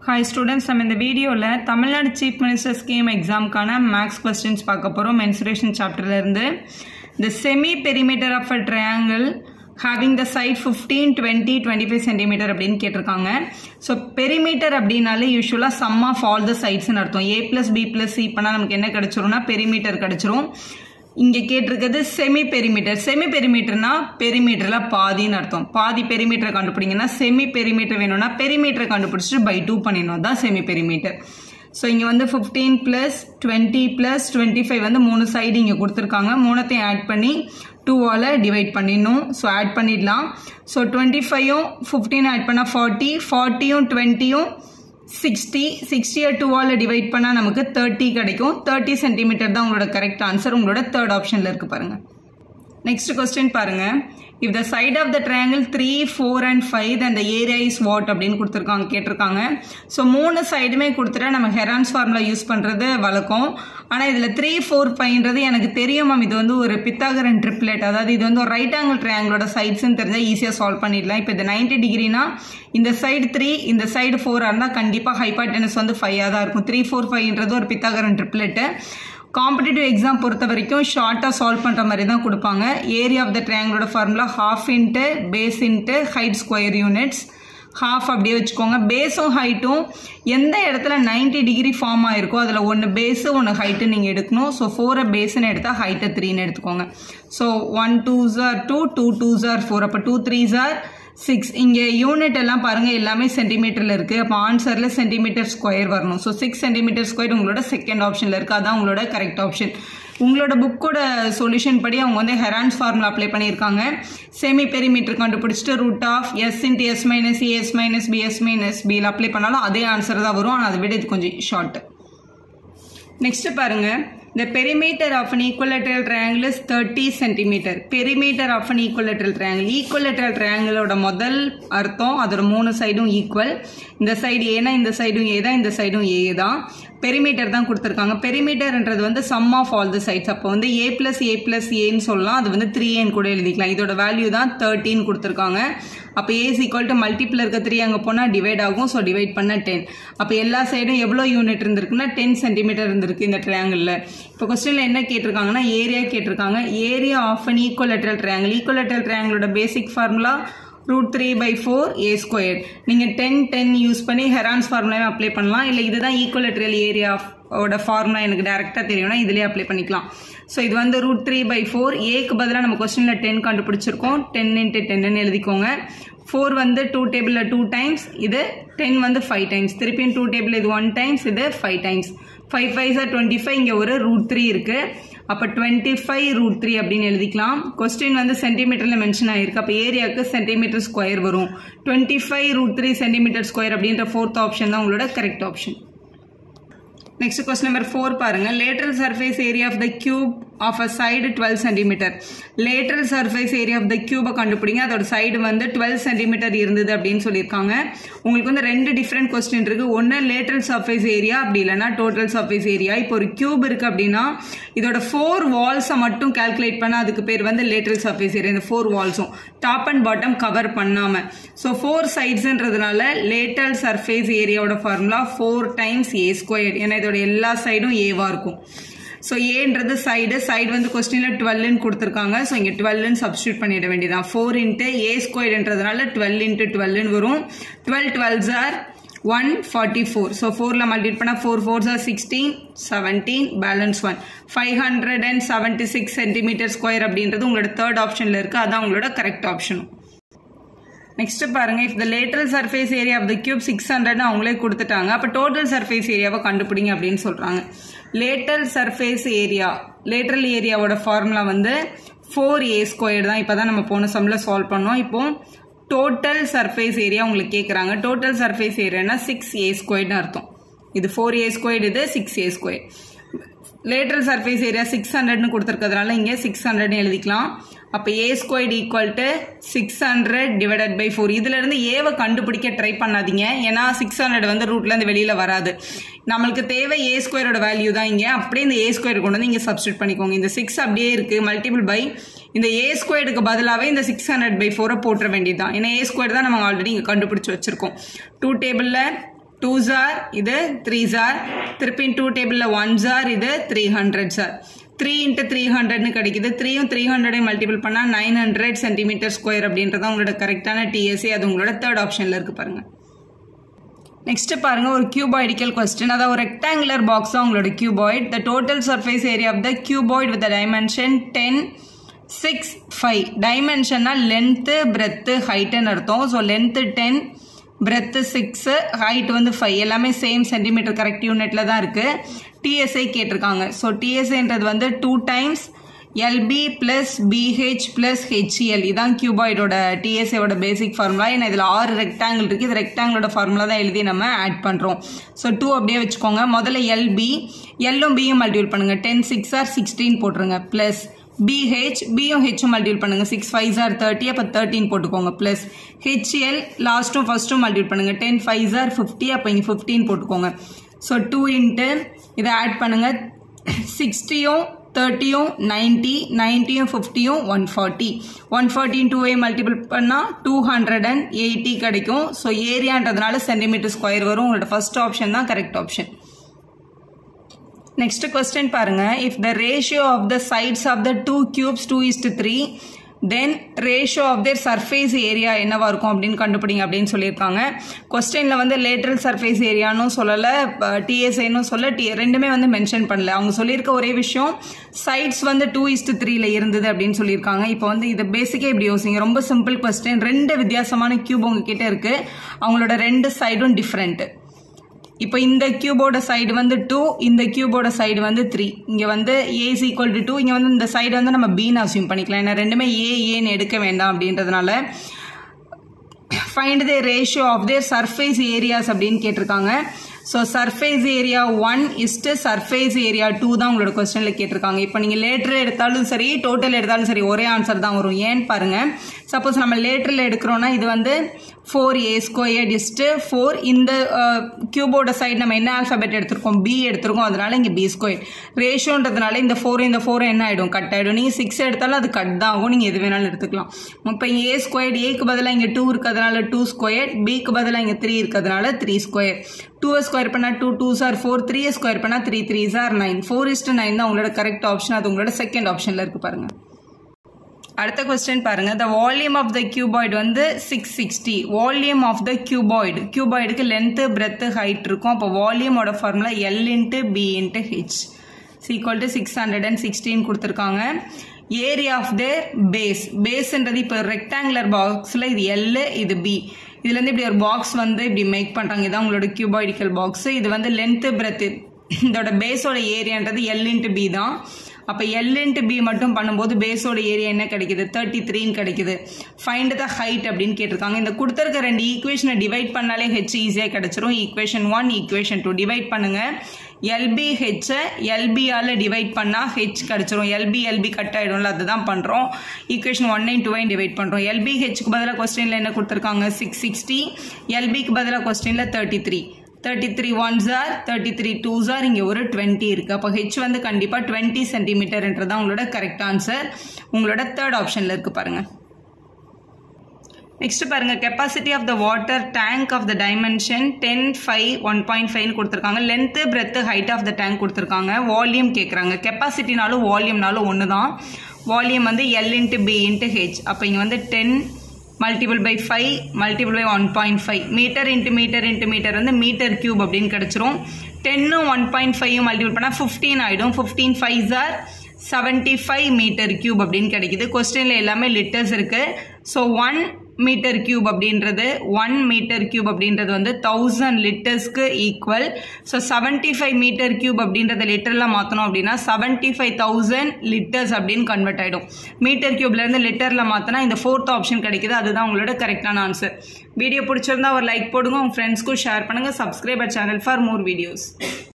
Hi students, நம்ம இந்த வீடியோல தமிழ்நாடு Chief Minister Scheme examக்கான மேக்ஸ் क्वेश्चंस பார்க்க போறோம். mensuration chapterல இருந்து the semi perimeter of a triangle having the side 15 20 25 cm அப்படினு கேட்டிருக்காங்க. சோ perimeter அப்படினாலே யூசுவலா sum of all the sides ன்னு அர்த்தம். a plus b plus c பண்ணா நமக்கு என்ன கிடைச்சிரும்னா perimeter கிடைச்சிரும். இங்க கேட்டிருக்கிறது செமி பெரிமீட்டர். செமி பெரிமீட்டர்னா பெரிமீட்டர்ல பாதின்னு அர்த்தம். பாதி பெரிமீட்டர் கண்டுபிடிங்கன்னா செமி பெரிமீட்டர் வேணும்னா பெரிமீட்டர் கண்டுபிடிச்சிட்டு by 2 பண்ணிடணும். தான் செமி பெரிமீட்டர். ஸோ இங்க வந்து 15 plus 20 plus 25 வந்து மூணு சைடு இங்க கொடுத்துருக்காங்க. மூணத்தையும் ஆட் பண்ணி 2ஆல டிவைட் பண்ணிடணும். ஸோ ஆட் பண்ணிடலாம். ஸோ 25யும் 15 ஆட் பண்ணா 40, 40யும் 20யும் 60, 60 2ஆல டிவைட் பண்ணா நமக்கு 30 கிடைக்கும். 30 cm தான் உங்களோட கரெக்ட் ஆன்சர். உங்களோட தேர்ட் ஆப்ஷன்ல இருக்கு பாருங்க. நெக்ஸ்ட் क्वेश्चन பாருங்க. if the side of the triangle 3 4 and 5 then the area is what அப்படினு கொடுத்திருக்காங்க கேட்டிருக்காங்க. சோ மூணு சைடுமே கொடுத்துட்டா நம்ம ஹெரான்ஸ் ஃபார்முலா யூஸ் பண்றது வழக்கம். ஆனா இதுல 3 4 5ன்றது எனக்கு தெரியும் மேம். இது வந்து ஒரு பித்தாகரன் ட்ரிப்லெட், அதாவது இது வந்து ஒரு ரைட் ஆங்கிள் ட்ரையாங்கிளோட சைட்ஸ்ன்னு தெரிஞ்சா ஈஸியா சால்வ் பண்ணிடலாம். இப்போ இது 90 டிகிரினா இந்த சைடு 3 இந்த சைடு 4 இருந்தா கண்டிப்பா ஹைபாட்டனஸ் வந்து 5 தான் இருக்கும். 3 4 5ன்றது ஒரு பித்தாகரன் ட்ரிப்லெட். காம்படிட்டிவ் எக்ஸாம் பொறுத்த வரைக்கும் ஷார்ட்டாக சால்வ் பண்ணுற மாதிரி தான் கொடுப்பாங்க. ஏரியா ஆஃப் த ட்ரையாங்கிளோட formula half into base into height square units. Half அப்படியே வச்சுக்கோங்க. பேஸும் ஹைட்டும் எந்த இடத்துல 90 டிகிரி ஃபார்ம் ஆயிருக்கோ அதில் ஒன்று பேஸு ஒன்று ஹைட்டு நீங்கள் எடுக்கணும். ஸோ 4 பேஸுன்னு எடுத்தால் ஹைட்டை 3ன்னு எடுத்துக்கோங்க. So 1 2s are 2, 2 2s are 4, அப்போ 2 3s are 6. இங்கே யூனிட் எல்லாம் பாருங்க எல்லாமே சென்டிமீட்டர்ல இருக்கு. அப்போ ஆன்சர்ல சென்டிமீட்டர் ஸ்கொயர் வரணும். ஸோ 6 சென்டிமீட்டர் ஸ்கொயர் உங்களோட செகண்ட் ஆப்ஷன்ல இருக்கு. அதான் உங்களோட கரெக்ட் ஆப்ஷன். உங்களோட புக்கோட சொல்யூஷன் படி அவங்க வந்து ஹெரான்ஸ் ஃபார்முலா அப்ளை பண்ணியிருக்காங்க. செமி பெரிமீட்டர் கண்டுபிடிச்சிட்டு root of s into s minus s minus b s minus பியில் அப்ளை பண்ணாலும் அதே ஆன்சர் தான் வரும். ஆனால் அதை விட இது கொஞ்சம் ஷார்ட். நெக்ஸ்ட் பாருங்க. The perimeter of an equilateral triangle is 30 cm. Perimeter of an equilateral triangle. Equilateral triangle ஓட முதல் அர்த்தம் அதோட மூணு சைடும் ஈக்குவல். இந்த சைடு ஏனா இந்த சைடும் ஏ தான், இந்த சைடும் ஏ தான். பெரிமீட்டர் தான் கொடுத்துருக்காங்க. பெரிமீட்டர்ன்றது வந்து sum of all the sides. அப்போ வந்து a plus a plus aன்னு சொல்லலாம். அது வந்து 3n கூட எழுதிக்கலாம். இதோட வேல்யூ தான் 13 கொடுத்துருக்காங்க. அப்போ a is equal to multiple இருக்க 3 அங்கே போனால் டிவைட் ஆகும். ஸோ டிவைட் பண்ண 10. அப்போ எல்லா சைடும் எவ்வளோ யூனிட் இருந்திருக்குன்னா 10 சென்டிமீட்டர் இருந்திருக்கு இந்த ட்ரையாங்கிளில். இப்போ கொஸ்டின்ல என்ன கேட்டிருக்காங்கன்னா ஏரியா கேட்டிருக்காங்க. Area of an equilateral triangle. Equilateral ட்ரையாங்கிளோட பேசிக் ஃபார்முலா √3/4 a ஸ்கொயர். நீங்கள் 10 10 யூஸ் பண்ணி ஹெரான்ஸ் ஃபார்முலாவே அப்ளை பண்ணலாம். இல்லை இதுதான் ஈக்குவலேட்ரல் ஏரியா ஓட ஃபார்முலா எனக்கு டேரெக்டாக தெரியும்னா இதுலேயே அப்ளை பண்ணிக்கலாம். ஸோ இது வந்து √3/4. ஏக்கு பதிலாக நம்ம கொஸ்டினில் 10 கண்டுபிடிச்சிருக்கோம். 10 × 10ன்னு எழுதிக்கோங்க. 4 வந்து 2 டேபிளில் 2 டைம்ஸ், இது 10 வந்து 5 டைம்ஸ். திருப்பியும் 2 டேபிள் இது 1 டைம்ஸ், இது 5 டைம்ஸ். 5 5s are 25. இங்கே ஒரு √3 இருக்கு. அப்போ 25√3 அப்படின்னு எழுதிக்கலாம். கொஸ்டின் வந்து சென்டிமீட்டரில் மென்ஷன் ஆயிருக்கு. அப்போ ஏரியாவுக்கு சென்டிமீட்டர் ஸ்கொயர் வரும். 25√3 சென்டிமீட்டர் ஸ்கொயர் அப்படின்ற ஃபோர்த் ஆப்ஷன் தான் உங்களோட correct option. Next question number 4 பாருங்க. Lateral surface area of the cube of a side 12 centimetre. Lateral surface area of the கியூபை கண்டுபிடிங்க. அதோட சைடு வந்து 12 சென்டிமீட்டர் இருந்தது அப்படின்னு சொல்லியிருக்காங்க. உங்களுக்கு வந்து ரெண்டு டிஃப்ரெண்ட் கொஸ்டின் இருக்கு. ஒன்று லேட்டரல் சர்ஃபேஸ் ஏரியா, அப்படி இல்லைன்னா டோட்டல் சர்ஃபேஸ் ஏரியா. இப்போ ஒரு கியூப் இருக்கு அப்படின்னா இதோட 4 வால்ஸை மட்டும் கால்குலேட் பண்ண அதுக்கு பேர் வந்து லேட்டரல் சர்ஃபேஸ் ஏரியா. இந்த 4 வால்ஸும் டாப் அண்ட் பாட்டம் கவர் பண்ணாம. ஸோ 4 சைட்ஸ்ன்றதுனால லேட்டரல் சர்ஃபேஸ் ஏரியாவோட ஃபார்முலா 4 டைம்ஸ் a ஸ்கொயர். ஏன்னா இதோட எல்லா சைடும் ஏவா இருக்கும். ஸோ ஏன்றது சைடு வந்து கொஸ்டின்ல 12ன்னு கொடுத்துருக்காங்க. ஸோ இங்கே 12ன்னு சப்ஸ்டியூட் பண்ணிட வேண்டியதான். 4 × a ஸ்கொயர்ன்றதுனால 12 × 12ன்னு வரும். 12 12s are 144. ஸோ 4ல மல்டிப்ளை பண்ணால் 4 4s are 16 17 balance 1 576 centimetre square அப்படின்றது உங்களோட தேர்ட் ஆப்ஷன்ல இருக்கு. அதான் உங்களோட கரெக்ட் ஆப்ஷன். நெக்ஸ்ட் பாருங்க. If the lateral surface area of the cube 600 அவங்களே கொடுத்துட்டாங்க. அப்போ டோட்டல் சர்ஃபேஸ் ஏரியாவை கண்டுபிடிங்க அப்படின்னு சொல்றாங்க. லேட்டரல் சர்ஃபேஸ் ஏரியா, லேட்டரல் ஏரியாவோட ஃபார்முலா வந்து 4a ஸ்கொயர் தான். இப்போதான் நம்ம போன சம்ல சால்வ் பண்ணோம். இப்போ டோட்டல் சர்ஃபேஸ் ஏரியா உங்களுக்கு கேட்குறாங்க. டோட்டல் சர்ஃபேஸ் ஏரியானா 6a ஸ்கொயர்னு அர்த்தம். இது 4a ஸ்கொயர், இது 6a square. Lateral surface area 600ன்னு கொடுத்துருக்கிறதுனால இங்கே 600ன்னு எழுதிக்கலாம். அப்போ a squared equal to 600 divided by 4. இதுல இருந்து ஏவை கண்டுபிடிக்க ட்ரை பண்ணாதீங்க. ஏன்னா 600 வந்து ரூட்ல இருந்து வெளியில வராது. நம்மளுக்கு தேவை a ஸ்கொயரோட வேல்யூ தான். இங்கே அப்படியே இந்த a ஸ்கொயர் கொண்டு வந்து இங்கே சப்ஸ்டியூட் பண்ணிக்கோங்க. இந்த 6 அப்படியே இருக்கு. மல்டிபிள் பை இந்த a ஸ்கொயருக்கு பதிலாகவே இந்த 600/4 போட்டுற வேண்டியதுதான். ஏன்னா a ஸ்கொயர் தான் நம்ம ஆல்ரெடி இங்கே கண்டுபிடிச்சு வச்சிருக்கோம். 2 டேபிளில் 2s are இது 3s are திருப்பி 2 டேபிள்ல 1s are இது 300s are 3 into 300 னு கிடைக்குது 3யும் 300 மல்டிபிள் பண்ணா 900 சென்டிமீட்டர் ஸ்கொயர் அப்படின்றது உங்களோட கரெக்டான TSA அது உங்களோட தேர்ட் ஆப்ஷன்ல இருக்கு பாருங்க நெக்ஸ்ட் பாருங்க ஒரு cuboidal question அதாவது ஒரு rectangular box தான் உங்களோட cuboid the total surface area of the cuboid with the dimension 10 6 5 dimensionனா length breadth height ன்னு அர்த்தம் so length 10 breadth 6 height வந்து 5 எல்லாமே சேம் சென்டிமீட்டர் கரெக்ட் யூனிட்ல தான் இருக்கு TSA கேட்டிருக்காங்க ஸோ TSAன்றது வந்து 2 times LB plus BH plus HL இதான் கியூபாய்டோட TSAவோட பேசிக் ஃபார்முலா ஏன்னா இதில் 6 ரெக்டாங்கிள் இருக்குது இது ரெக்டாங்கிளோட ஃபார்முலா தான் எழுதி நம்ம ஆட் பண்ணுறோம் ஸோ 2 அப்படியே வச்சுக்கோங்க முதல்ல LB எல்லும் பியும் மல்டிபிள் பண்ணுங்க 10 6 are 16 போட்டுருங்க ப்ளஸ் BH பியும் ஹெச்சும் மல்டிபிள் பண்ணுங்க 6 5s are 30 அப்போ 13 போட்டுக்கோங்க ப்ளஸ் HL லாஸ்ட்டும் ஃபர்ஸ்ட்டும் மல்டிபிள் பண்ணுங்க 10 5s are 50 அப்போ இங்கே 15 போட்டுக்கோங்க ஸோ 2 இன்ட்டு இதை ஆட் பண்ணுங்க 60யும் 30யும் 90 90யும் 50யும் 140 140 2 மல்டிபிள் பண்ணால் 280 கிடைக்கும் ஸோ ஏரியான்றதுனால சென்டிமீட்டர் ஸ்கொயர் வரும் உங்களோட ஃபர்ஸ்ட் ஆப்ஷன் தான் கரெக்ட் ஆப்ஷன் Next question பாருங்க if the ratio of the sides of the two cubes 2:3 then ratio of their surface area என்னவா இருக்கும் அப்படின்னு கண்டுபிடிங்க அப்படின்னு சொல்லியிருக்காங்க கொஸ்டின்ல வந்து லேட்ரல் சர்ஃபேஸ் ஏரியான்னு சொல்லலை TSAன்னு சொல்ல ரெண்டுமே வந்து மென்ஷன் பண்ணல அவங்க சொல்லியிருக்க ஒரே விஷயம் சைட்ஸ் வந்து 2:3ல இருந்தது அப்படின்னு சொல்லியிருக்காங்க இப்போ வந்து இது பேசிக்காக இப்படி யோசிங்க ரொம்ப சிம்பிள் கொஸ்டின் ரெண்டு வித்தியாசமான கியூப் உங்ககிட்ட இருக்கு அவங்களோட ரெண்டு சைடும் டிஃப்ரெண்ட் இப்போ இந்த கியூபோட சைடு வந்து 2 இந்த கியூபோட சைடு வந்து 3 இங்கே வந்து A is equal to 2 இங்கே வந்து இந்த சைடு வந்து நம்ம Bன்னு அசியூம் பண்ணிக்கலாம் ஏன்னா ரெண்டுமே ஏன்னு எடுக்க வேண்டாம் அப்படின்றதுனால find the ratio of their surface areas அப்படின்னு கேட்டிருக்காங்க so surface area 1 is to surface area 2 தான் உங்களோட கொஸ்டினில் கேட்டிருக்காங்க இப்போ நீங்கள் லேட்டரில் எடுத்தாலும் சரி டோட்டல் எடுத்தாலும் சரி ஒரே ஆன்சர் தான் வரும் ஏன்னு பாருங்கள் சப்போஸ் நம்ம லேட்டரில் எடுக்கிறோன்னா இது வந்து 4a² இஸ்டு 4 இந்த கியூபோட சைடு நம்ம என்ன ஆல்ஃபபெட் எடுத்திருக்கோம் B எடுத்திருக்கோம் அதனால இங்கே B² ரேஷியோன்றதுனால இந்த 4 என்ன ஆகிடும் கட் ஆகிடும் நீங்கள் 6 எடுத்தாலும் அது கட் தான் ஆகும் நீங்கள் எது வேணாலும் எடுத்துக்கலாம் இப்போ இங்கே A² ஏக்கு பதிலாக இங்கே 2 இருக்கிறதுனால 2², Bக்கு பதிலாக இங்கே 3 இருக்கிறதுனால 3², 2 ஸ்கொயர் பண்ணால் 2 2s are 4, 3 ஸ்கொயர் பண்ணால் 3 3s are 9, 4:9 தான் உங்களோட கரெக்ட் ஆப்ஷன் அது உங்களோட செகண்ட் ஆப்ஷனில் இருக்குது பாருங்கள் அடுத்த கொஸ்டின் பாருங்க the volume of the cuboid வந்து 660 வால்யூம் ஆஃப் த கியூபாய்டுக்கு லென்த் பிரெத் ஹைட் இருக்கும் அப்போ வால்யூமோட formula L into B into H equal to 616 கொடுத்துருக்காங்க ஏரியா ஆஃப் தேர் பேஸ்ன்றது இப்போ ரெக்டாங்குலர் பாக்ஸில் இது L இது B இதுலேருந்து இப்படி ஒரு பாக்ஸ் வந்து இப்படி மேக் பண்ணுறாங்க இதான் உங்களோட கியூபாய்டிக்கல் பாக்ஸ் இது வந்து லென்த்து பிரெத்து இதோட பேஸோட ஏரியான்றது L into B தான் அப்போ L into B மட்டும் பண்ணும்போது பேஸோட ஏரியா என்ன கிடைக்குது 33 கிடைக்குது ஃபைண்ட் த ஹைட் அப்படின்னு கேட்டிருக்காங்க இந்த கொடுத்துருக்க ரெண்டு ஈக்குவேஷனை டிவைட் பண்ணாலே H ஈஸியாக கிடைச்சிரும் ஈக்குவேஷன் 1 ஈக்குவேஷன் 2 டிவைட் பண்ணுங்க LBH LBயால் டிவைட் பண்ணால் H கிடச்சிரும் LB கட் ஆகிடும்ல அதுதான் பண்ணுறோம் ஈக்குவேஷன் 1 2 டிவைட் பண்ணுறோம் LBHக்கு பதிலாக கொஸ்டினில் என்ன கொடுத்துருக்காங்க 660 LBக்கு பதிலாக கொஸ்டினில் 33 1s are 33 2s are இங்கே ஒரு 20 இருக்குது அப்போ H வந்து கண்டிப்பாக 20 சென்டிமீட்டர்ன்றதான் உங்களோட கரெக்ட் ஆன்சர் உங்களோட தேர்ட் ஆப்ஷனில் இருக்குது பாருங்கள் நெக்ஸ்ட் பாருங்க capacity of the water tank of the dimension 10 5 1.5 கொடுத்துருக்காங்க length breadth height of the tank கொடுத்துருக்காங்க வால்யூம் கேட்குறாங்க கெப்பாசிட்டினாலும் வால்யூம்னாலும் ஒன்று தான் வால்யூம் வந்து L into B into H அப்போ இங்கே வந்து 10 multiple by 5 multiple by 1.5 metre into metre வந்து மீட்டர் கியூப் அப்படின்னு கிடச்சிரும் 10 1.5 மல்டிபிள் பண்ணால் 15 ஆகிடும் 15 5s are 75 மீட்டர் கியூப் அப்படின்னு கிடைக்குது கொஸ்டினில் எல்லாமே லிட்டர்ஸ் இருக்குது ஸோ 1 மீட்டர் கியூப் அப்படின்றது 1 மீட்டர் கியூப் அப்படின்றது வந்து 1000 லிட்டர்ஸ்க்கு ஈக்குவல் ஸோ 75 மீட்டர் கியூப் அப்படின்றத லிட்டரில் மாற்றணும் அப்படின்னா 75,000 லிட்டர்ஸ் அப்படின்னு கன்வெர்ட் ஆகிடும் மீட்டர் கியூப்லேருந்து லிட்டரில் மாற்றினா இந்த ஃபோர்த் ஆப்ஷன் கிடைக்குது அதுதான் உங்களோட கரெக்டான ஆன்சர் வீடியோ பிடிச்சிருந்தா ஒரு லைக் போடுங்க உங்கள் ஃப்ரெண்ட்ஸ்க்கும் ஷேர் பண்ணுங்கள் subscriber channel for more videos